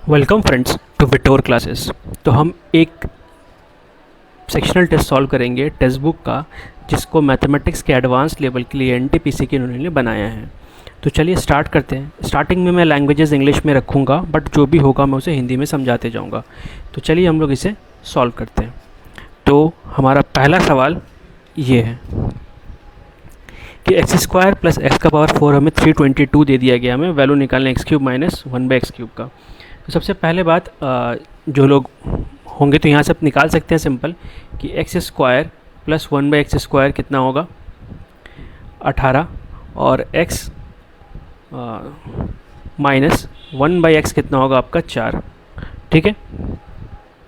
Welcome friends to विटोर classes. तो हम एक सेक्शनल टेस्ट सॉल्व करेंगे टेक्स्ट बुक का, जिसको मैथमेटिक्स के एडवांस लेवल के लिए एनटीपीसी के उन्होंने बनाया है। तो चलिए स्टार्ट करते हैं। स्टार्टिंग में मैं लैंग्वेजेस इंग्लिश में रखूँगा, बट जो भी होगा मैं उसे हिंदी में समझाते जाऊँगा। तो चलिए हम लोग इसे सॉल्व करते हैं। तो हमारा पहला सवाल ये है कि एक्स स्क्वायर प्लस एक्स का पावर 4 हमें 322 दे दिया गया। हमें वैल्यू निकालना एक्स क्यूब माइनस 1/x³ का। तो सबसे पहले बात, जो लोग होंगे तो यहाँ से आप निकाल सकते हैं सिंपल कि एक्स स्क्वायर प्लस 1/x² कितना होगा 18, और x माइनस 1/x कितना होगा आपका 4। ठीक है,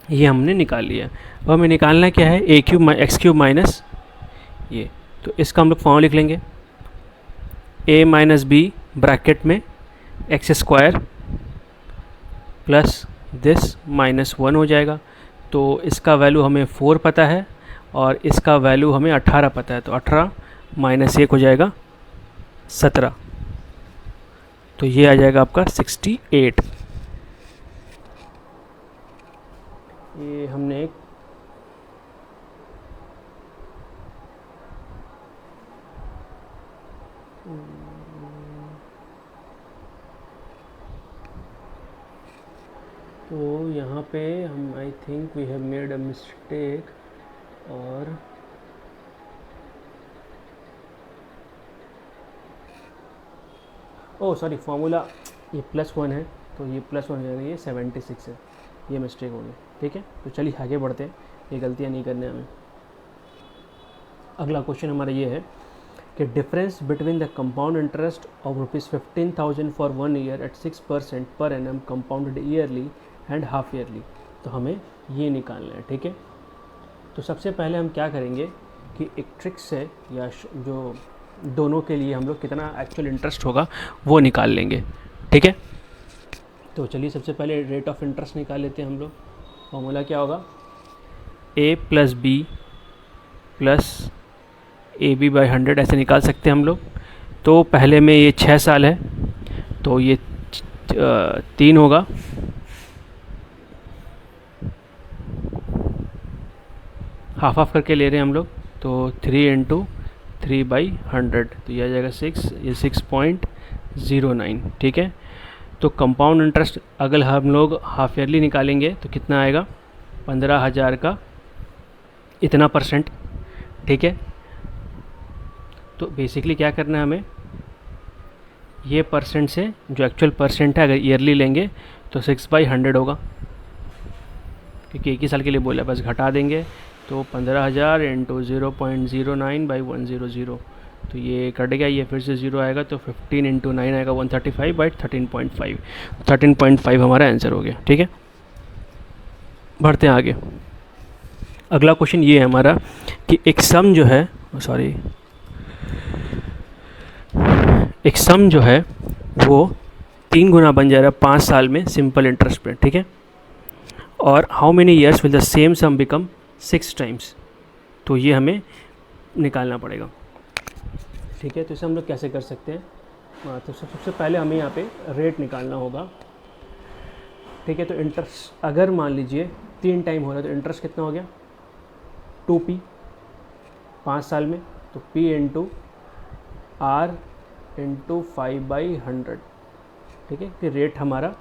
ये हमने निकाल लिया। अब हमें निकालना क्या है, x³ माइनस ये। तो इसका हम लोग फॉर्म लिख लेंगे, a माइनस बी ब्रैकेट में x square plus this minus 1 हो जाएगा। तो इसका वैल्यू हमें 4 पता है और इसका वैल्यू हमें 18 पता है। तो 18 माइनस 1 हो जाएगा 17। तो ये आ जाएगा आपका 68। ये हमने एक तो यहाँ पे हम I think we have made a mistake, और ओह सॉरी, फॉर्मूला ये +1 है तो ये +1 हो जाएगा, ये 76 है, ये मिस्टेक हो गई। ठीक है, तो चलिए आगे बढ़ते हैं, ये गलतियाँ नहीं करने हमें। अगला क्वेश्चन हमारा ये है कि difference between the compound interest of ₹15,000 for 1 year at 6% per annum compounded yearly and half yearly. तो हमें ये निकालना है। ठीक है, तो सबसे पहले हम क्या करेंगे कि एक ट्रिक से, या जो दोनों के लिए हम लोग कितना एक्चुअल इंटरेस्ट होगा वो निकाल लेंगे। ठीक है, तो चलिए सबसे पहले रेट ऑफ इंटरेस्ट निकाल लेते हैं हम लोग। फॉर्मूला क्या होगा, a plus B plus AB/100 ऐसे निकाल सकते हैं हम लोग। तो पहले में ये 6 साल है तो ये 3 होगा, हाफ हाफ करके ले रहे हैं हम लोग। तो 3 × 3/100, तो यह आ जाएगा 6, ये 6.09। ठीक है, तो कंपाउंड इंटरेस्ट अगर हम लोग हाफ ईयरली निकालेंगे तो कितना आएगा, 15,000 का इतना %। ठीक है, तो बेसिकली क्या करना है हमें, ये % से जो एक्चुअल % है अगर ईयरली लेंगे तो 6/100 होगा, क्योंकि एक ही साल के लिए बोला, बस घटा देंगे। तो 15,000 × 0.09/100, तो ये कट गया, ये फिर से 0 आएगा, तो 15 × 9 आएगा 135/13.5। 13.5 हमारा आंसर हो गया। ठीक है, बढ़ते हैं आगे। अगला क्वेश्चन ये है हमारा कि एक सम जो है वो 3 गुना बन जाएगा 5 साल में सिंपल इंटरेस्ट पे। ठीक है, और how many years will the same sum become 6 times. तो ये हमें निकालना पड़ेगा। ठीक है, तो इसे हम लोग कैसे कर सकते हैं, तो सबसे पहले हमें यहाँ पे रेट निकालना होगा। ठीक है, तो इंटरेस्ट अगर मान लीजिए 3 टाइम हो रहा है तो इंटरेस्ट कितना हो गया 2p 5 साल में, तो p × r × 5/100। ठीक है, फिर रेट हमारा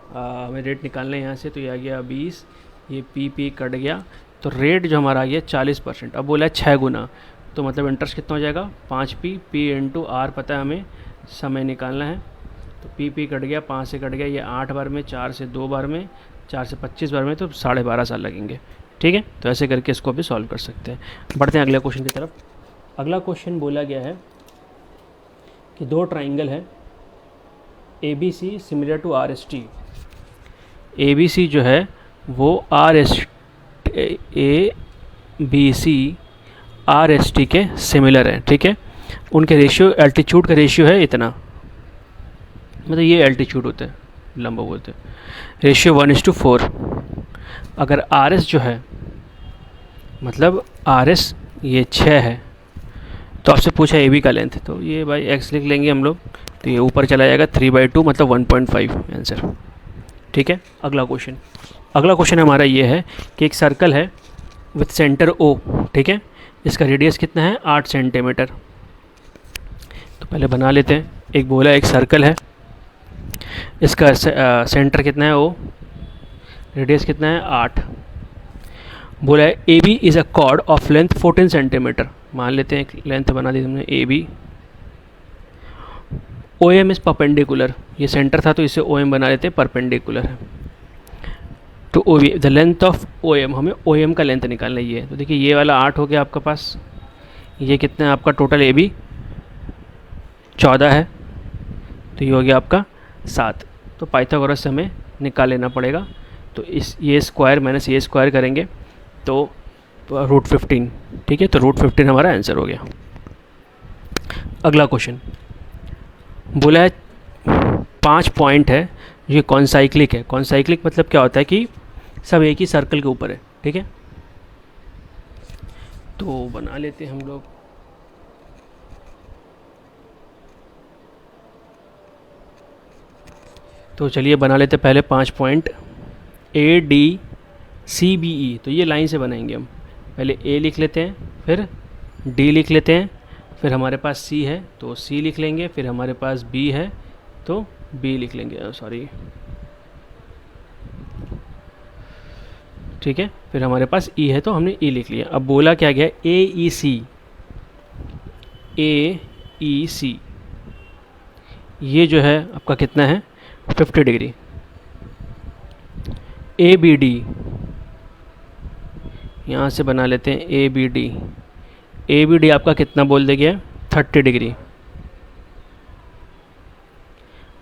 हमें रेट निकालना है यहाँ से, तो ये आ गया 20, ये p कट गया, तो रेट जो हमारा आ गया 40%। अब बोला है 6 गुना, तो मतलब इंटरेस्ट कितना हो जाएगा 5p, p × r पता है हमें, समय निकालना है। तो p कट गया, 5 से कट गया, ये 8 बार में, 4 से 2 बार में, 4 से 25 बार में, तो 12.5 साल लगेंगे। ठीक है, तो ऐसे करके इसको भी सॉल्व कर सकते हैं। बढ़ते हैं अगले क्वेश्चन की तरफ। अगला क्वेश्चन बोला गया है कि 2 ट्राइंगल है ABC similar to RST। ABC जो है वो ABC RST के सिमिलर है। ठीक है, उनके रेशियो, एल्टीट्यूड का रेशियो है इतना, मतलब ये एल्टीट्यूड होते हैं, लंबा बोलते हैं, रेशियो 1:4। अगर RS जो है, मतलब RS ये 6 है, तो आपसे पूछा AB का लेंथ, तो ये भाई x लिख लेंगे हम लोग, तो ये ऊपर चला जाएगा 3/2, मतलब 1.5 आंसर। ठीक है। अगला क्वेश्चन हमारा ये है कि एक सर्कल है विथ सेंटर ओ, ठीक है, इसका रेडियस कितना है 8 सेंटीमीटर। तो पहले बना लेते हैं। एक बोला एक सर्कल है, इसका सेंटर कितना है ओ, रेडियस कितना है 8। बोला है A B is a chord of length 14 centimetre. मान लेते हैं एक लेंथ बना दी हमने A B. O M is perpendicular, ये सेंटर था तो इसे ओ एम बना लेते हैं, परपेंडिकुलर है तो O B. The length of O M, हमें ओ एम का लेंथ निकालना ही है। तो देखिए ये वाला 8 हो गया आपका पास, ये कितना है आपका टोटल ए बी 14 है, तो ये हो गया आपका 7। तो पाइथागोरस से हमें निकाल लेना पड़ेगा। तो इस ये स्क्वायर माइनस ये स्क्वायर करेंगे तो √15, ठीक है। तो √15 हमारा आंसर हो गया। अगला क्वेश्चन बोला है 5 पॉइंट है, ये कॉन्साइक्लिक है। कॉन्साइक्लिक मतलब क्या होता है कि सब एक ही सर्कल के ऊपर है, ठीक है। तो बना लेते हैं हम लोग। तो चलिए बना लेते हैं पहले 5 point A D C B E. तो ये लाइन से बनाएंगे हम। पहले ए लिख लेते हैं, फिर डी लिख लेते हैं, फिर हमारे पास सी है तो सी लिख लेंगे, फिर हमारे पास बी है तो बी लिख लेंगे, सॉरी, ठीक है। फिर हमारे पास ई है तो हमने ई लिख लिया। अब बोला क्या गया ए ई सी, ए ई सी ये जो है आपका कितना है 50 डिग्री। ए बी डी, यहाँ से बना लेते हैं A B D. A B D आपका कितना बोल दे गया 30 डिग्री।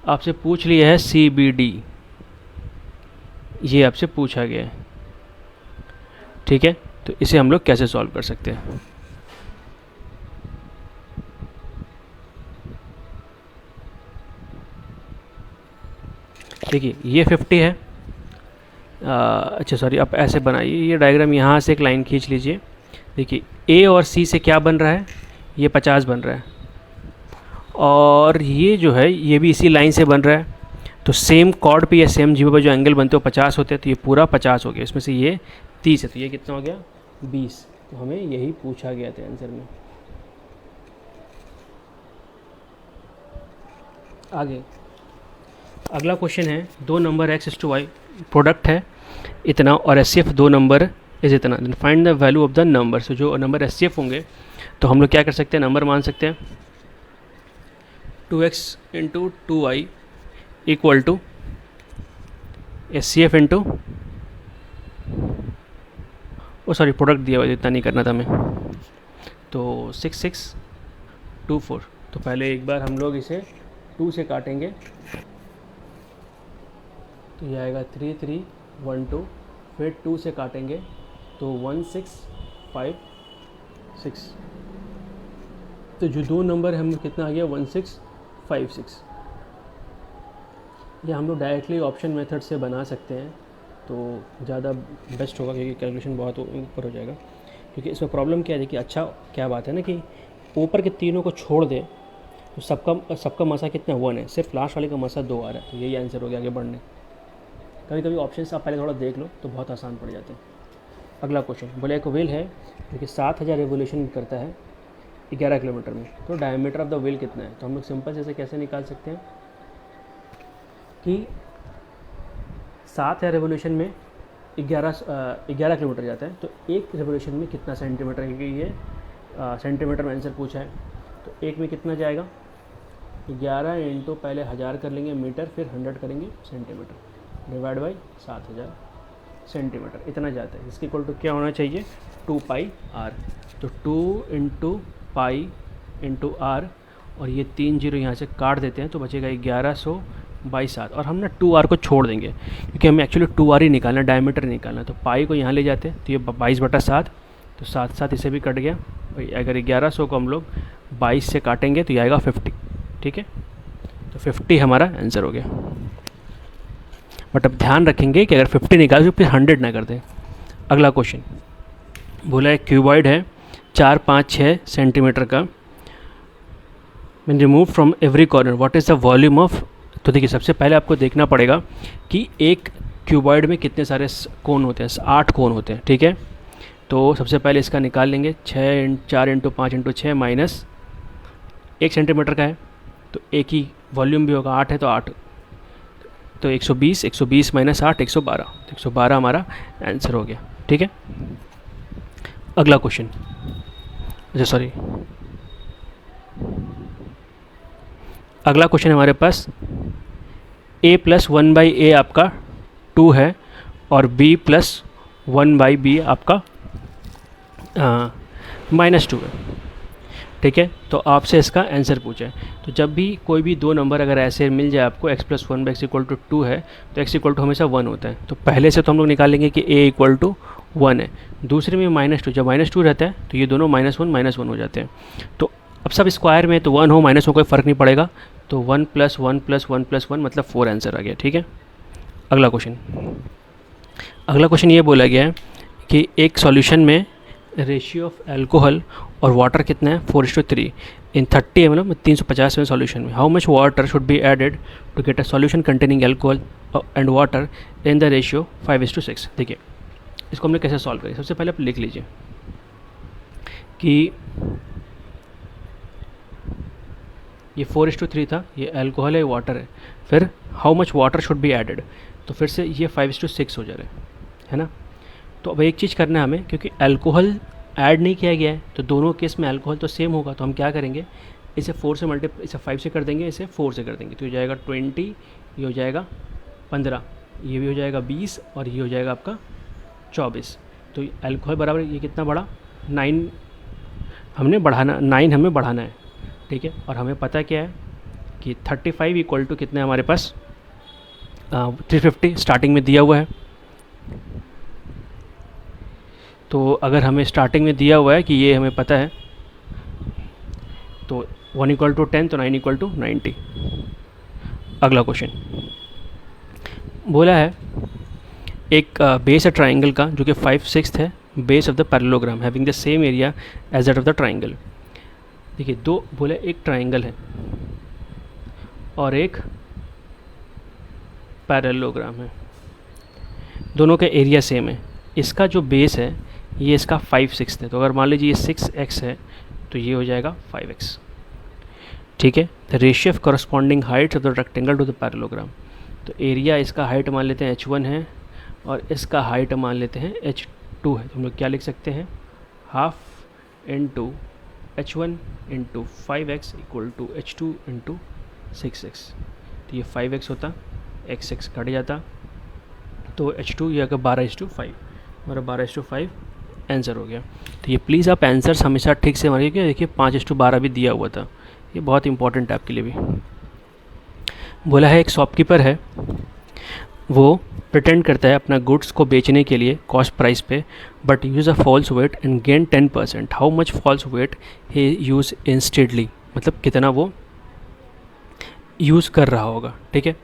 आपसे पूछ लिया है सी बी डी, ये आपसे पूछा गया है, ठीक है। तो इसे हम लोग कैसे सॉल्व कर सकते हैं। देखिए ये 50 है, अच्छा सॉरी, आप ऐसे बनाइए ये डायग्राम, यहाँ से एक लाइन खींच लीजिए। देखिए ए और सी से क्या बन रहा है, ये 50 बन रहा है, और ये जो है ये भी इसी लाइन से बन रहा है। तो सेम कॉर्ड पे या सेम जीवा पे जो एंगल बनते हो 50 होते हैं, तो ये पूरा 50 हो गया। इसमें से ये 30 है तो ये कितना हो गया 20। तो हमें यही पूछा गया था आंसर में। आगे अगला क्वेश्चन है, दो नंबर x/y प्रोडक्ट है इतना और SCF 2 नंबर इज इतना, then find the value of the number. So जो नंबर SCF होंगे तो हम लोग क्या कर सकते हैं, नंबर मान सकते हैं 2x × 2y equal to SCF into, oh sorry product दिया हुआ इतना नहीं करना था हमें, तो 6 6 2 4। तो पहले एक बार हम लोग इसे 2 से काटेंगे तो ये आएगा 3 3 1 2, फिर 2 से काटेंगे तो 1 6 5 6। तो जो दो नंबर है हम कितना आ गया 1 6 5 6। ये हम लोग डायरेक्टली ऑप्शन मेथड से बना सकते हैं तो ज़्यादा बेस्ट होगा, क्योंकि कैलकुलेशन बहुत ऊपर हो जाएगा। क्योंकि इसमें प्रॉब्लम क्या है कि अच्छा क्या बात है ना कि ऊपर के तीनों को छोड़ दें तो सबका मसा कितना 1 है, सिर्फ लास्ट वाले का मसा 2 आ रहा है। तो यही आंसर हो गया आगे बढ़ने। कभी कभी ऑप्शन आप पहले थोड़ा देख लो तो बहुत आसान पड़ जाते हैं। अगला क्वेश्चन बोले एक व्हील है जो कि 7000 रेवोल्यूशन करता है 11 किलोमीटर में, तो डायमीटर ऑफ द व्हील कितना है। तो हम लोग सिंपल से इसे कैसे निकाल सकते हैं कि 7000 रेवोल्यूशन में 11 किलोमीटर जाता है, तो एक रेवोल्यूशन में कितना सेंटीमीटर है, क्योंकि ये सेंटीमीटर में आंसर पूछा है। तो एक में कितना जाएगा 11 इंटू पहले 1000 कर लेंगे मीटर, फिर 100 करेंगे सेंटीमीटर, डिवाइड बाई 7000 सेंटीमीटर, इतना जाता है। इसके इक्वल टू क्या होना चाहिए 2πr। तो 2 इंटू पाई इंटू आर, और ये 3 जीरो यहाँ से काट देते हैं तो बचेगा 1100/7। और हम ना 2r को छोड़ देंगे क्योंकि हमें एक्चुअली 2r ही निकालना, डायमीटर निकालना। तो पाई को यहाँ ले जाते हैं तो ये 22/7, तो 7 7 इसे भी कट गया। अगर 1100 को हम लोग 22 से काटेंगे तो ये आएगा 50, ठीक है। तो 50 हमारा आंसर हो गया। बट अब ध्यान रखेंगे कि अगर 50 निकाल तो फिर 100 ना कर दें। अगला क्वेश्चन बोला है क्यूबॉइड है 4 5 6 सेंटीमीटर का, when removed from every corner what is the volume of तो देखिए सबसे पहले आपको देखना पड़ेगा कि एक क्यूबॉइड में कितने सारे कोण होते हैं, 8 कोण होते हैं, ठीक है। तो सबसे पहले इसका निकाल लेंगे, 4 इंटू 5 इंटू 6 माइनस 1 सेंटीमीटर का है, तो एक ही वॉल्यूम भी होगा, 8 है तो 8, तो 120 माइनस 8 112, तो 112 हमारा आंसर हो गया, ठीक है। अगला क्वेश्चन, अच्छा सॉरी, अगला क्वेश्चन हमारे पास a प्लस 1/a आपका 2 है और b प्लस 1/b आपका -2 है, ठीक है। तो आपसे इसका आंसर पूछा है, तो जब भी कोई भी दो नंबर अगर ऐसे मिल जाए आपको, x plus 1/x equal to 2 है तो x इक्वल टू हमेशा 1 होता है, तो पहले से तो हम लोग निकालेंगे कि a इक्वल टू 1 है। दूसरे में -2, जब -2 रहता है तो ये दोनों -1 हो जाते हैं। तो अब सब स्क्वायर में तो 1 हो माइनस हो कोई फ़र्क नहीं पड़ेगा, तो 1 प्लस 1 प्लस 1 प्लस 1 मतलब 4 आंसर आ गया, ठीक है। अगला क्वेश्चन ये बोला गया है कि एक सॉल्यूशन में रेशियो ऑफ अल्कोहल और वाटर कितना है, 4:3 इन 30 ml 350 ml सॉल्यूशन में। How much water should be added to get a solution containing alcohol and water in the ratio 5:6। देखिए इसको हमने कैसे सॉल्व करें, सबसे पहले आप लिख लीजिए कि ये 4:3 था, ये अल्कोहल है, वाटर है, फिर how much water should be added, तो फिर से ये 5:6 हो जा रहा है ना। तो अब एक चीज़ करना है हमें, क्योंकि अल्कोहल ऐड नहीं किया गया है तो दोनों केस में अल्कोहल तो सेम होगा, तो हम क्या करेंगे, इसे 5 से कर देंगे, इसे 4 से कर देंगे, तो ये हो जाएगा 20, ये हो जाएगा 15, ये भी हो जाएगा 20 और ये हो जाएगा आपका 24। तो अल्कोहल बराबर ये कितना बढ़ा, 9 हमें बढ़ाना है, ठीक है। और हमें पता क्या है कि 35 इक्वल टू कितने हमारे पास 350 स्टार्टिंग में दिया हुआ है। तो अगर हमें स्टार्टिंग में दिया हुआ है कि ये हमें पता है, तो 1 इक्वल टू 10 तो 9 इक्वल टू 90। अगला क्वेश्चन बोला है एक बेस है ट्राइंगल का जो कि 5/6 है base of the parallelogram having the same area as that of the triangle. देखिए दो बोले, एक ट्राइंगल है और एक पैरेललोग्राम है, दोनों का एरिया सेम है, इसका जो बेस है ये इसका 5/6 है, तो अगर मान लीजिए ये 6x है तो ये हो जाएगा 5x, ठीक है। The ratio of corresponding heights of the rectangle to the parallelogram, तो एरिया इसका हाइट मान लेते हैं h1 है और इसका हाइट मान लेते हैं h2 है, तो हम लोग क्या लिख सकते हैं, half into h1 into 5x equal to h2 into 6x, तो ये 5x होता, x कट जाता, तो h2 ये अगर 12:5 हमारा 12:5 आंसर हो गया। तो ये प्लीज़ आप आंसर्स हमेशा ठीक से मारिए, कि देखिए 5:12 भी दिया हुआ था, ये बहुत इंपॉर्टेंट है आपके लिए भी। बोला है एक शॉपकीपर है, वो प्रिटेंड करता है अपना गुड्स को बेचने के लिए कॉस्ट प्राइस पे, but use a false weight and gain 10%। How much false weight he use insteadly, मतलब कितना वो यूज़ कर रहा होगा, ठीक है।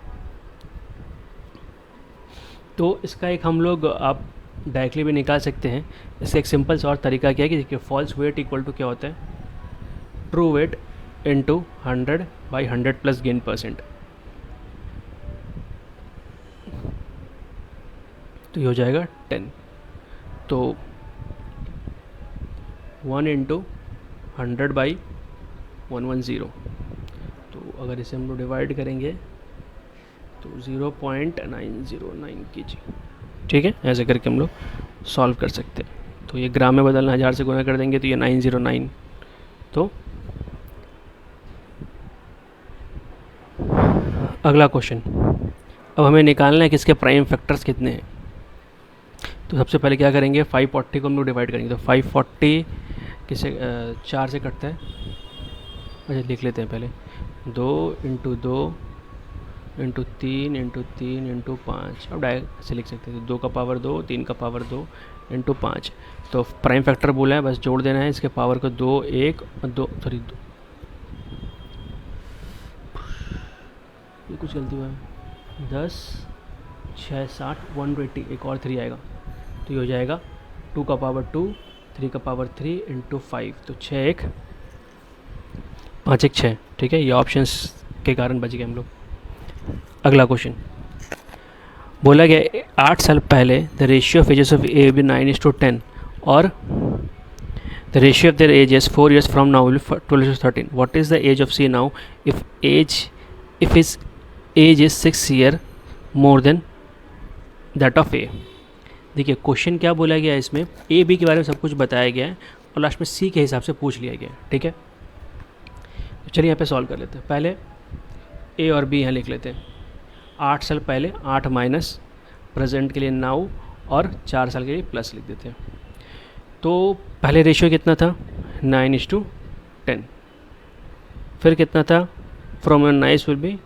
तो इसका एक हम लोग आप डायरेक्टली भी निकाल सकते हैं। इसका एक सिंपल सा और तरीका क्या है कि देखिए फॉल्स वेट इक्वल टू क्या होता है, true weight into 100/100 plus gain %, तो ये हो जाएगा 10। तो 1 इंटू 100/110, तो अगर इसे हम लोग डिवाइड करेंगे तो 0.909 kg, ठीक है। ऐसे करके हम लोग सॉल्व कर सकते हैं। तो ये ग्राम में बदलना, 1000 से गुना कर देंगे तो ये 909। तो अगला क्वेश्चन, अब हमें निकालना है कि इसके प्राइम फैक्टर्स कितने हैं। तो सबसे पहले क्या करेंगे, 540 को हम लोग डिवाइड करेंगे, तो 540 किसे 4 से कटता है, अच्छा लिख लेते हैं पहले, 2 इंटू 2 इंटू 3 इंटू 3 इंटू 5, अब डायरेक्ट से लिख सकते हैं, तो 2 का पावर 2, 3 का पावर 2 इंटू 5। तो प्राइम फैक्टर बोला है, बस जोड़ देना है इसके पावर को, 2 1 और 2 सॉरी ये कुछ गलती हुआ है, 10 6 60 120, एक और 3 आएगा, तो ये हो जाएगा 2 का पावर 2 3 का पावर 3 इंटू 5, तो 6 1 5 1 6, ठीक है। ये ऑप्शंस के कारण बच गए हम लोग। अगला क्वेश्चन बोला गया 8 साल पहले the ratio of ages of A B 9:10 और the ratio of their ages 4 years from now will 12:13. What is the age of C now if his age is 6 year more than that of A. देखिए question क्या बोला गया है इसमें, A B के बारे में सब कुछ बताया गया है और लास्ट में सी के हिसाब से पूछ लिया गया है. ठीक है, तो चलिए यहाँ पे सॉल्व कर लेते हैं. पहले ए और बी यहाँ लिख लेते हैं. 8 साल पहले 8 माइनस प्रेजेंट के लिए 9 और 4 साल के लिए प्लस लिख देते हैं. तो पहले रेशियो कितना था 9:10. फिर कितना था फ्रॉम 9 विल बी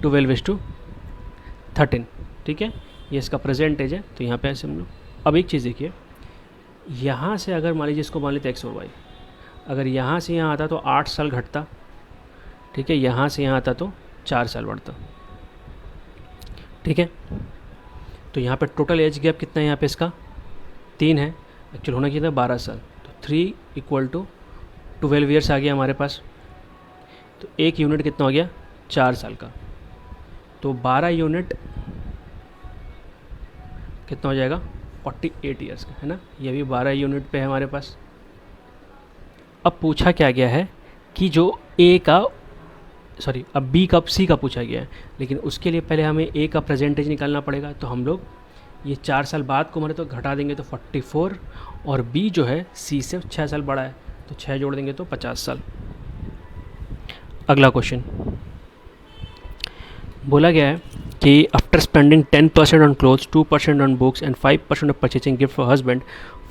12:13. ठीक है, ये इसका प्रेजेंट एज है. तो यहाँ पे ऐसे हम लोग, अब एक चीज़ देखिए, यहाँ से अगर मान लीजिए इसको मान लेते एक्स और वाई, अगर यहाँ से यहाँ आता तो 8 साल घटता. ठीक है, यहाँ से यहाँ आता तो 4 साल बढ़ता. ठीक है, तो यहाँ पे टोटल एज गैप कितना है यहाँ पे इसका 3 है. एक्चुअल होना कितना 12 साल. तो 3 = 12 ईयर्स आ गया हमारे पास. तो एक यूनिट कितना हो गया 4 साल का. तो 12 यूनिट कितना हो जाएगा 48 ईयर्स का, है ना. ये भी 12 यूनिट पे है हमारे पास. अब पूछा क्या गया है कि जो ए का अब बी का सी का पूछा गया है, लेकिन उसके लिए पहले हमें ए का प्रेजेंटेज निकालना पड़ेगा. तो हम लोग ये 4 साल बाद को हमारे तो घटा देंगे तो 44, और बी जो है सी से 6 साल बड़ा है तो 6 जोड़ देंगे तो 50 साल. अगला क्वेश्चन बोला गया है कि after spending 10% on clothes, 2% on books and 5% of purchasing gift for husband,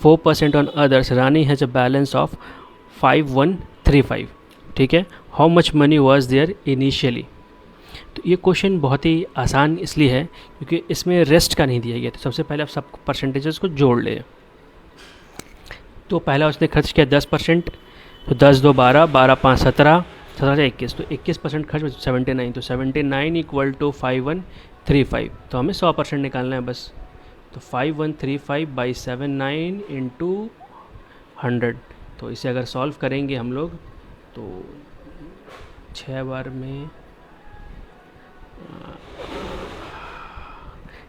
4% on others, Rani has a balance of 5135. ठीक है, how much money was there initially. तो ये क्वेश्चन बहुत ही आसान इसलिए है क्योंकि इसमें रेस्ट का नहीं दिया गया. तो सबसे पहले आप सब परसेंटेजेस को जोड़ ले. तो पहला उसने खर्च किया 10%, तो 10 2 12, 12 5 17, 17 से 21, तो 21% खर्च 79. तो 79 = 5135. तो हमें 100% निकालना है बस. तो 5135/79 × 100. तो इसे अगर सॉल्व करेंगे हम लोग तो 6 बार में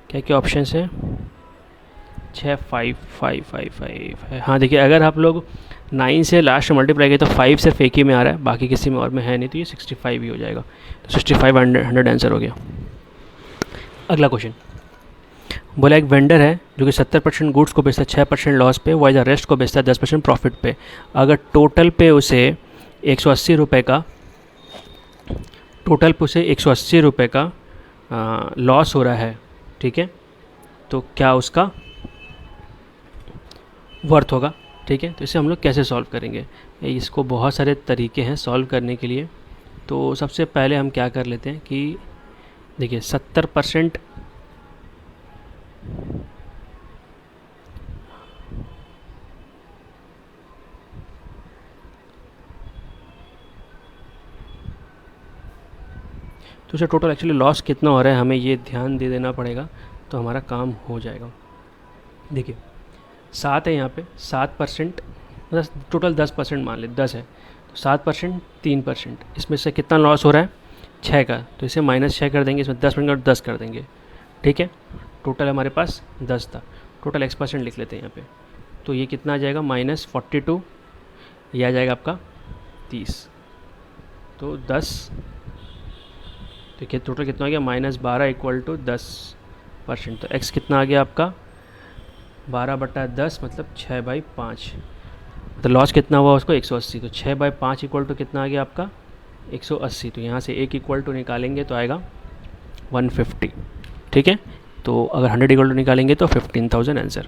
क्या क्या ऑप्शन है 6 5 5 5 5 है. हाँ देखिए, अगर आप लोग 9 से लास्ट मल्टीप्लाई किया तो 5 सिर्फ एक ही में आ रहा है, बाकी किसी में और में है नहीं. तो ये 65 ही हो जाएगा. तो 65 100 आंसर हो गया. अगला क्वेश्चन बोला एक वेंडर है जो कि 70% गुड्स को बेचता है 6% लॉस पे, वाइज द रेस्ट को बेचता है 10% प्रॉफिट पे. अगर टोटल पे उसे 180 रुपये का लॉस हो रहा है. ठीक है, तो क्या उसका वर्थ होगा. ठीक है, तो इसे हम लोग कैसे सॉल्व करेंगे, इसको बहुत सारे तरीके हैं सॉल्व करने के लिए. तो सबसे पहले हम क्या कर लेते हैं कि देखिए 70% तो उसे टोटल एक्चुअली लॉस कितना हो रहा है हमें ये ध्यान दे देना पड़ेगा, तो हमारा काम हो जाएगा. देखिए 7 है यहाँ पे, 7% टोटल 10% मान ले 10 है, तो 7% 3%, इसमें से कितना लॉस हो रहा है 6 का. तो इसे -6 कर देंगे, इसमें 10% और 10 कर देंगे. ठीक है, टोटल हमारे पास 10 था. टोटल x% लिख लेते हैं यहाँ पे. तो ये कितना आ जाएगा -42, ये आ जाएगा आपका 30. तो 10, तो टोटल कितना आ गया -12 = 10%. तो x कितना आ गया आपका 12/10 मतलब 6/5. तो लॉस कितना हुआ उसको 180. तो 6/5 = कितना आ गया आपका 180. तो यहाँ से एक इक्वल टू निकालेंगे तो आएगा 150. ठीक है, तो अगर 100 = निकालेंगे तो 15,000 आंसर.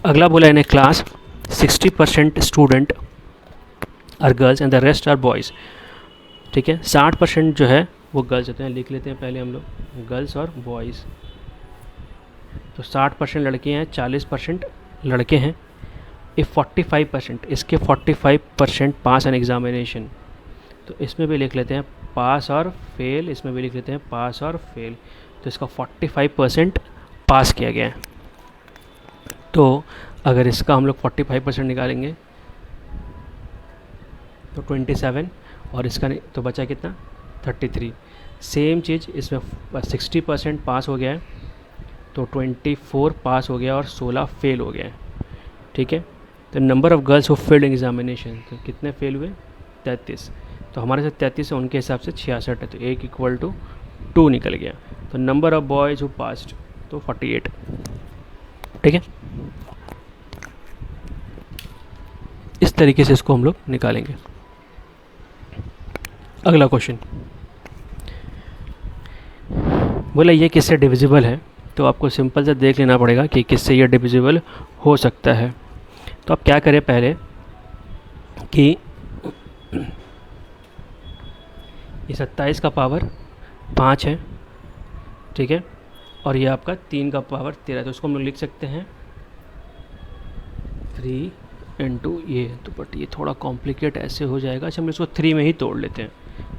अगला बोला इन्हें class 60% student are girls and the rest are boys. ठीक है, 60% जो है वो गर्ल्स होते हैं. लिख लेते हैं पहले हम लोग गर्ल्स और बॉयज़. तो 60% लड़के हैं, 40% लड़के हैं. इफ़ 45%, इसके 45% पास एन एग्ज़ामिनेशन. तो इसमें भी लिख लेते हैं पास और फेल, इसमें भी लिख लेते हैं पास और फेल. तो इसका 45% पास किया गया है. तो अगर इसका हम लोग 45% निकालेंगे तो 27, और इसका नहीं, तो बचा कितना 33। सेम चीज़ इसमें 60% पास हो गया है, तो 24 पास हो गया और 16 फेल हो गया है। ठीक है, तो number of girls who failed examination, तो कितने फेल हुए 33, तो हमारे साथ 33 है, उनके हिसाब से 66 है, तो 1 इक्वल टू 2 निकल गया। तो number of boys who passed तो 48। ठीक है, इस तरीके से इसको हम लोग निकालेंगे। अगला क्वेश्चन बोला ये किससे डिविजिबल है, तो आपको सिंपल से देख लेना पड़ेगा कि किससे ये डिविजिबल हो सकता है। तो आप क्या करें पहले कि ये 27 का पावर 5 है, ठीक है, और ये आपका 3 का पावर 13, तो उसको हम लोग लिख सकते हैं 3 इंटू ये, तो बट ये थोड़ा कॉम्प्लिकेट ऐसे हो जाएगा। अच्छा हम इसको 3 में ही तोड़ लेते हैं,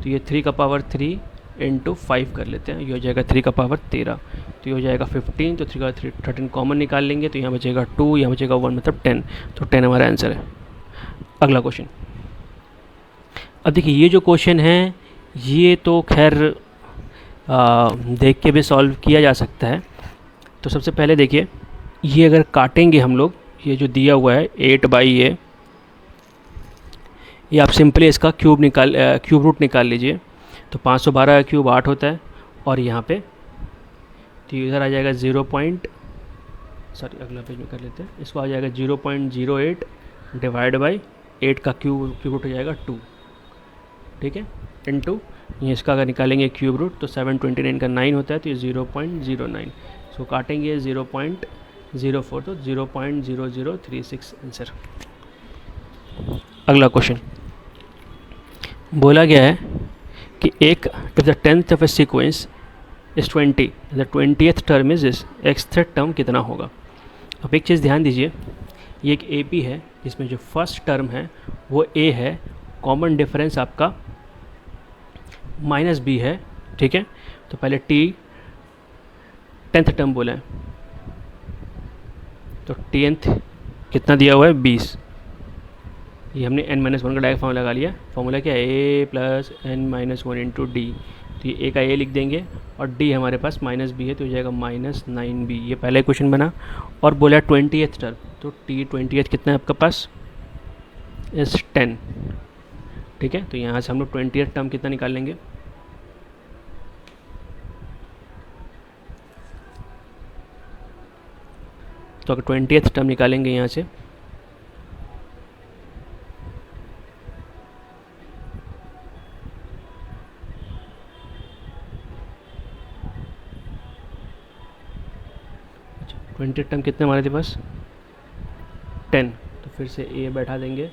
तो ये 3 का पावर 3 इंटू 5 कर लेते हैं, ये हो जाएगा 3 का पावर 13, तो ये हो जाएगा 15, तो 3 का 13 कॉमन निकाल लेंगे, तो यहाँ बचेगा 2, यहाँ बचेगा 1, मतलब 10, तो 10 हमारा आंसर है। अगला क्वेश्चन, अब देखिए ये जो क्वेश्चन है ये तो खैर देख के भी सॉल्व किया जा सकता है। तो सबसे पहले देखिए ये अगर काटेंगे हम लोग, ये जो दिया हुआ है 8/a, ये आप सिंपली इसका क्यूब रूट निकाल लीजिए। तो 512 का क्यूब 8 होता है, और यहाँ पे तो इधर आ जाएगा अगला पेज में कर लेते हैं, इसको आ जाएगा 0.08 डिवाइड बाई 8 का क्यूब रूट हो जाएगा 2, ठीक है, इनटू ये इसका अगर निकालेंगे क्यूब रूट तो 729 का 9 होता है, तो ये 0.09, इसको काटेंगे 0.04, तो 0.0036 आंसर। अगला क्वेश्चन बोला गया है कि एक if the 10th of A sequence is 20, the 20th term is x3 term कितना होगा। अब एक चीज़ ध्यान दीजिए, ये एक AP है जिसमें जो फर्स्ट टर्म है वो A है, कॉमन डिफरेंस आपका -b है, ठीक है। तो पहले 10th टर्म बोला है, तो 10th कितना दिया हुआ है 20, ये हमने n-1 का डायरेक्ट फॉर्मूला लगा लिया। फॉर्मूला क्या है a plus n-1 into D, तो ये a का a लिख देंगे और d हमारे पास -b है, तो हो जाएगा -9b। ये पहला क्वेश्चन बना। और बोला 20th टर्म, तो t 20th कितना है आपका पास इस 10, ठीक है। तो यहाँ से हम लोग 20th टर्म कितना निकाल लेंगे, तो अगर 20th टर्म निकालेंगे यहाँ से, अच्छा 20th टर्म कितने हमारे पास 10, तो फिर से a बैठा देंगे,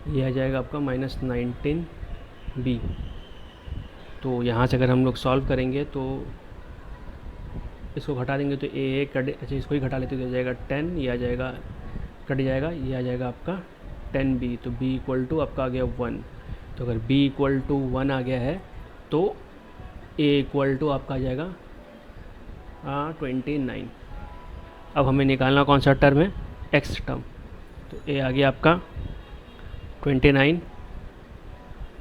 ये आ जाएगा आपका -19b। तो यहाँ से अगर हम लोग सॉल्व करेंगे तो इसको घटा देंगे, तो a कट, अच्छा इसको ही घटा लेते तो आ जाएगा 10, ये आ जाएगा कट जाएगा, ये आ जाएगा आपका 10b, तो b इक्वल टू आपका आ गया 1। तो अगर b इक्वल टू 1 आ गया है तो a इक्वल टू आपका आ जाएगा 29। अब हमें निकालना कौन सा टर्म है, x टर्म, तो a आ गया आपका 29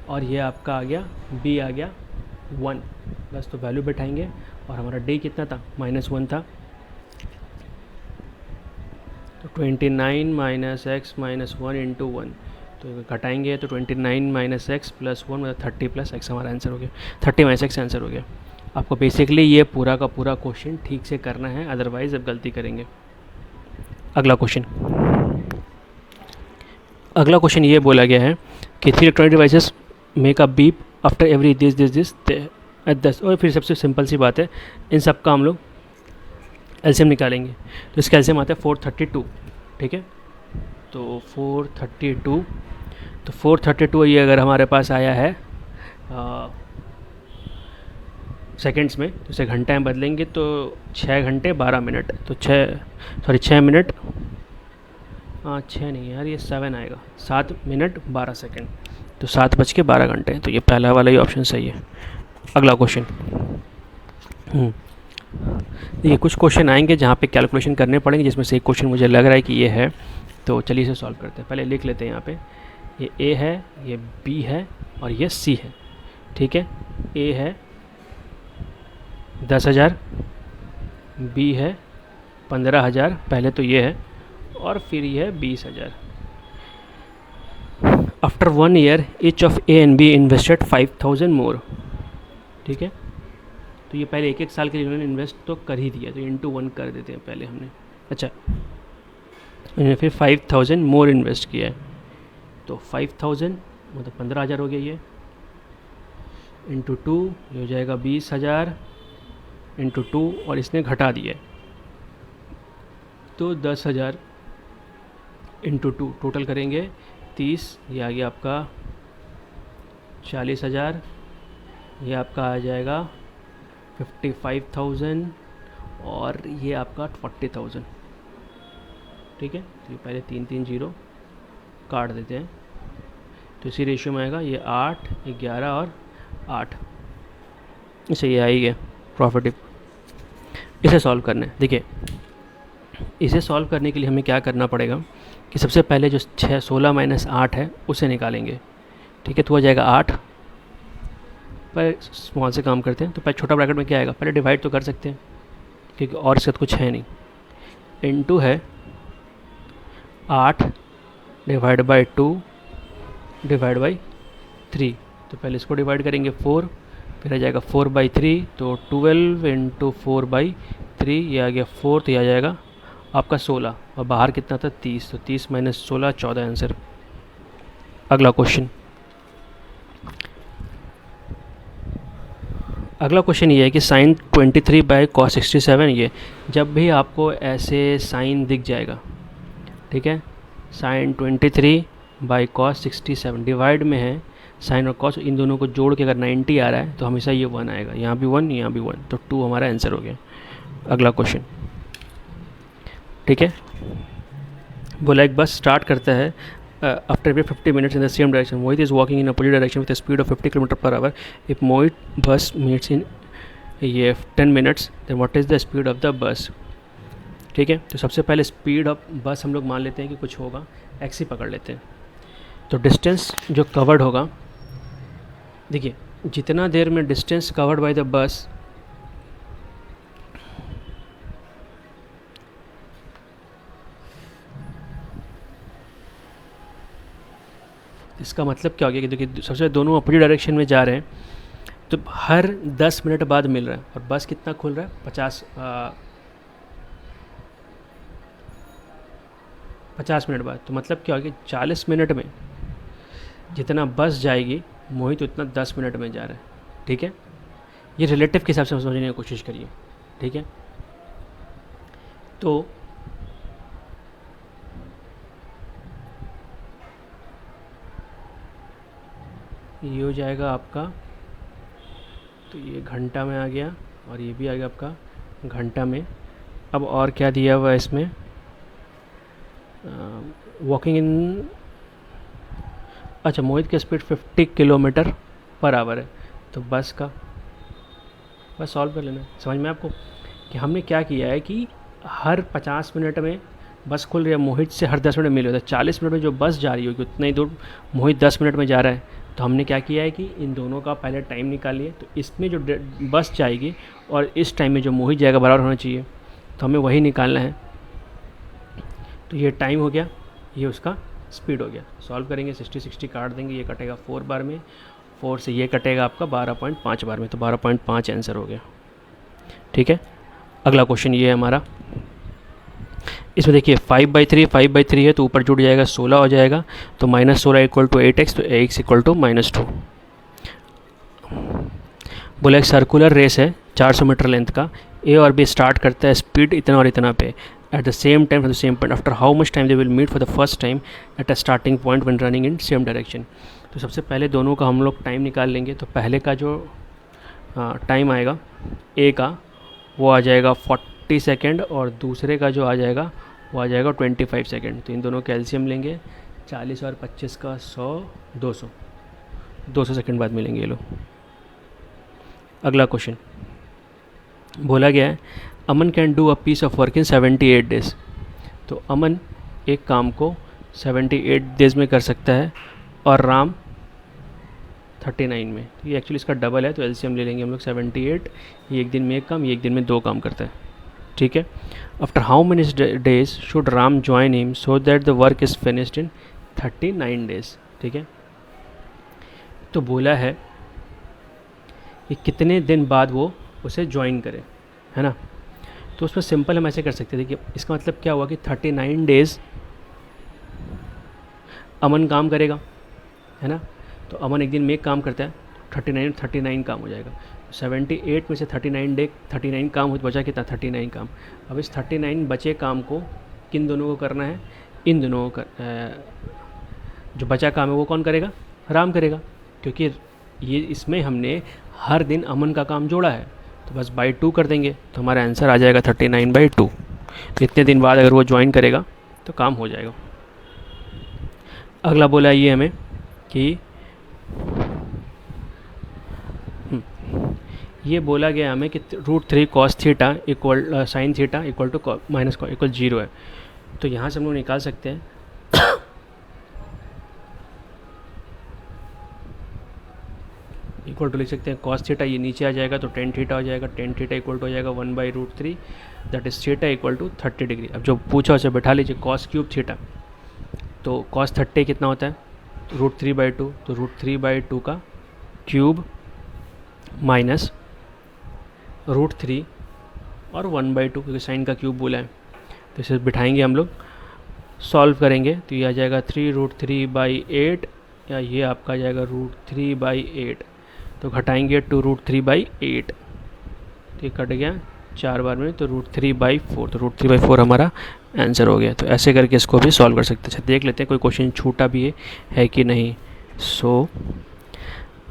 और ये आपका आ गया b आ गया 1, बस तो वैल्यू बैठाएंगे और हमारा d कितना था -1 था, तो 29 माइनस एक्स माइनस 1 इंटू 1, तो घटाएंगे तो 29 माइनस एक्स प्लस 1 मतलब 30 प्लस एक्स हमारा आंसर हो गया, 30 माइनस एक्स आंसर हो गया। आपको बेसिकली ये पूरा का पूरा क्वेश्चन ठीक से करना है, अदरवाइज़ अब गलती करेंगे। अगला क्वेश्चन ये बोला गया है कि 3 electronic devices make a beep after every this eight 10, और फिर सबसे सिंपल सी बात है, इन सब का हम लोग एलसीएम निकालेंगे। तो इसका एलसीएम आता है 432, ठीक है। तो 432 ये अगर हमारे पास आया है सेकंड्स में, तो इसे घंटे में बदलेंगे तो 6 घंटे 12 मिनट, तो 6 मिनट 6 नहीं यार, ये 7 आएगा, 7 मिनट 12 सेकंड, तो 7:12 तो ये पहला वाला ही ऑप्शन सही है। अगला क्वेश्चन, ये कुछ क्वेश्चन आएंगे जहाँ पे कैलकुलेशन करने पड़ेंगे, जिसमें से एक क्वेश्चन मुझे लग रहा है कि ये है, तो चलिए इसे सॉल्व करते हैं। पहले लिख लेते हैं यहाँ पे ये ए है, ये बी है और ये सी है, ठीक है। ए है 10,000, बी है 15,000, पहले तो ये है, और फिर ये है 20,000। After 1 year each of A and be invested 5,000 मोर, ठीक है। तो ये पहले 1-1 साल के लिए इन्होंने इन्वेस्ट तो कर ही दिया, तो इंटू 1 कर देते हैं पहले हमने। अच्छा, इन्होंने फिर 5,000 मोर इन्वेस्ट किया है, तो 5,000 मतलब 15,000 हो गया ये, इंटू 2 ये हो जाएगा 20,000 इंटू 2, और इसने घटा दिया है तो 10,000 इंटू 2 टोटल करेंगे 30, ये आ गया आपका 40,000, ये आपका आ जाएगा 55,000, और ये आपका 40,000, ठीक है। तो ये पहले 3-3 जीरो काट देते हैं, तो इसी रेशियो में आएगा ये 8, 11 और 8, इसे ये आई है प्रॉफिट। इसे सॉल्व करना है। देखिए, इसे सॉल्व करने के लिए हमें क्या करना पड़ेगा कि सबसे पहले जो 16 - 8 है उसे निकालेंगे, ठीक है। तो हो जाएगा 8, पर स्मॉल से काम करते हैं, तो पहले छोटा ब्रैकेट में क्या आएगा, पहले डिवाइड तो कर सकते हैं क्योंकि और इसका कुछ है नहीं। इनटू है 8 डिवाइड बाई 2 डिवाइड बाई 3, तो पहले इसको डिवाइड करेंगे 4, फिर आ जाएगा 4/3, तो 12 इंटू 4/3, ये आ गया 4, तो ये आ जाएगा आपका 16, और बाहर कितना था 30, तो 30 - 16 14 आंसर। अगला क्वेश्चन, अगला क्वेश्चन ये है कि साइन 23/cos 67, ये जब भी आपको ऐसे साइन दिख जाएगा, ठीक है, साइन 23/cos 67 डिवाइड में है साइन और कॉस, इन दोनों को जोड़ के अगर 90 आ रहा है तो हमेशा ये 1 आएगा, यहाँ भी 1 यहाँ भी 1, तो 2 हमारा आंसर हो गया। अगला क्वेश्चन, ठीक है, बोला एक बस स्टार्ट करता है after every 50 minutes in the same direction, Mohit is walking in opposite direction with speed of 50 km/h, if Mohit bus meets in ये 10 minutes, then what is the speed of the bus, ठीक है। तो सबसे पहले स्पीड ऑफ बस हम लोग मान लेते हैं कि कुछ होगा, एक्स ही पकड़ लेते हैं। तो डिस्टेंस जो कवर्ड होगा, देखिए जितना देर में distance covered by the bus, इसका मतलब क्या हो गया कि देखिए सबसे दोनों अपोजिट डायरेक्शन में जा रहे हैं, तो हर 10 मिनट बाद मिल रहा है, और बस कितना खुल रहा है 50 मिनट बाद, तो मतलब क्या हो गया 40 मिनट में जितना बस जाएगी मोहित उतना 10 मिनट में जा रहा है, ठीक है। ये रिलेटिव के हिसाब से समझने की कोशिश करिए, ठीक है। तो ये हो जाएगा आपका, तो ये घंटा में आ गया और ये भी आ गया आपका घंटा में। अब और क्या दिया हुआ है इसमें, वॉकिंग इन, अच्छा मोहित की स्पीड 50 km/h है, तो बस का बस सॉल्व कर लेना है। समझ में आपको कि हमने क्या किया है कि हर 50 मिनट में बस खुल रही है, मोहित से हर 10 मिनट मिल रहा है, 40 मिनट में जो बस जा रही होगी उतना ही दूर मोहित 10 मिनट में जा रहा है, तो हमने क्या किया है कि इन दोनों का पहले टाइम निकालिए, तो इसमें जो बस जाएगी और इस टाइम में जो मोहित जाएगा बराबर होना चाहिए, तो हमें वही निकालना है। तो ये टाइम हो गया, ये उसका स्पीड हो गया। सॉल्व करेंगे 60 काट देंगे, ये कटेगा 4 बार में, 4 से ये कटेगा आपका 12.5 बार में, तो 12.5 आंसर हो गया, ठीक है। अगला क्वेश्चन ये है हमारा, इसमें देखिए 5/3 है तो ऊपर जुड़ जाएगा 16 हो जाएगा, तो -16 = 8x, तो x = -2। बोला एक सर्कुलर रेस है 400 मीटर लेंथ का, ए और बी स्टार्ट करता है स्पीड इतना और इतना पे at the same time from the same point, after how much time they will meet for the first time at a starting point when running in same direction. तो सबसे पहले दोनों का हम लोग टाइम निकाल लेंगे। तो पहले का जो टाइम आएगा ए का वो आ जाएगा 40 सेकेंड, और दूसरे का जो आ जाएगा वो आ जाएगा 25 सेकेंड। तो इन दोनों कैल्शियम लेंगे, 40 और 25 का 100, 200 सेकेंड बाद मिलेंगे ये लोग। अगला क्वेश्चन बोला गया है Aman can do a piece of work in 78 days. तो अमन एक काम को 78 डेज में कर सकता है, और राम 39 में। तो ये एक्चुअली इसका डबल है, तो एलसीएम ले लेंगे हम लोग 78। ये एक दिन में एक काम, ये एक दिन में 2 काम करता है, ठीक है। After how many days should Ram join him so that the work is finished in 39 days, ठीक है। तो बोला है कि कितने दिन बाद वो उसे ज्वाइन करे, है ना। तो उसमें सिंपल हम ऐसे कर सकते थे कि इसका मतलब क्या हुआ कि 39 डेज़ अमन काम करेगा, है ना। तो अमन एक दिन में एक काम करता है, 39 काम हो जाएगा। 78 में से 39 काम हो, बचा कितना, 39 काम। अब इस 39 बचे काम को किन दोनों को करना है, इन दोनों को जो बचा काम है वो कौन करेगा, राम करेगा, क्योंकि ये इसमें हमने हर दिन अमन का काम जोड़ा है। तो बस बाई 2 कर देंगे तो हमारा आंसर आ जाएगा 39/2। तो इतने दिन बाद अगर वो ज्वाइन करेगा तो काम हो जाएगा। अगला बोला ये हमें कि ये बोला गया हमें कि √3 cos theta equal sine theta equal to minus equal 0 है। तो यहाँ से हम लोग निकाल सकते हैं इक्वल टू लिख सकते हैं cos थीटा, ये नीचे आ जाएगा तो tan थीटा हो जाएगा, tan थीटा इक्वल टू हो जाएगा 1/√3 that is theta equal to 30 degree. अब जो पूछा उसे बैठा लीजिए, cos क्यूब थीटा, तो cos 30 कितना होता है, √3/2, तो √3/2 का क्यूब माइनस √3 और 1/2, क्योंकि साइन का क्यूब बोला है। तो इसे बिठाएंगे हम लोग, सॉल्व करेंगे तो ये आ जाएगा 3√3/8, या ये आपका आ जाएगा √3/8। तो घटाएंगे 2√3/8, तो ये कट गया 4 बार में, तो √3/4, तो √3/4 हमारा आंसर हो गया। तो ऐसे करके इसको भी सॉल्व कर सकते हैं। देख लेते हैं कोई क्वेश्चन छूटा भी है कि नहीं।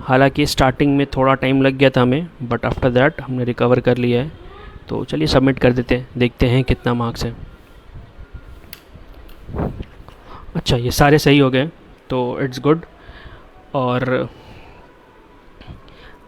हालांकि स्टार्टिंग में थोड़ा टाइम लग गया था हमें, बट आफ्टर दैट हमने रिकवर कर लिया है। तो चलिए सबमिट कर देते हैं, देखते हैं कितना मार्क्स है। अच्छा, ये सारे सही हो गए तो इट्स गुड। और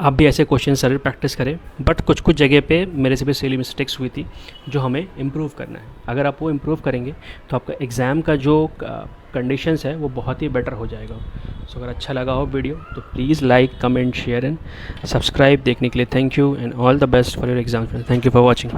आप भी ऐसे क्वेश्चन ज़रूर प्रैक्टिस करें, बट कुछ कुछ जगह पे मेरे से भी सिली मिस्टेक्स हुई थी जो हमें इम्प्रूव करना है। अगर आप वो इम्प्रूव करेंगे तो आपका एग्ज़ाम का जो कंडीशंस है वो बहुत ही बेटर हो जाएगा। सो अगर अच्छा लगा हो वीडियो तो please like, comment, share and subscribe देखने के लिए। Thank you and all the best for your exam. Thank you for watching.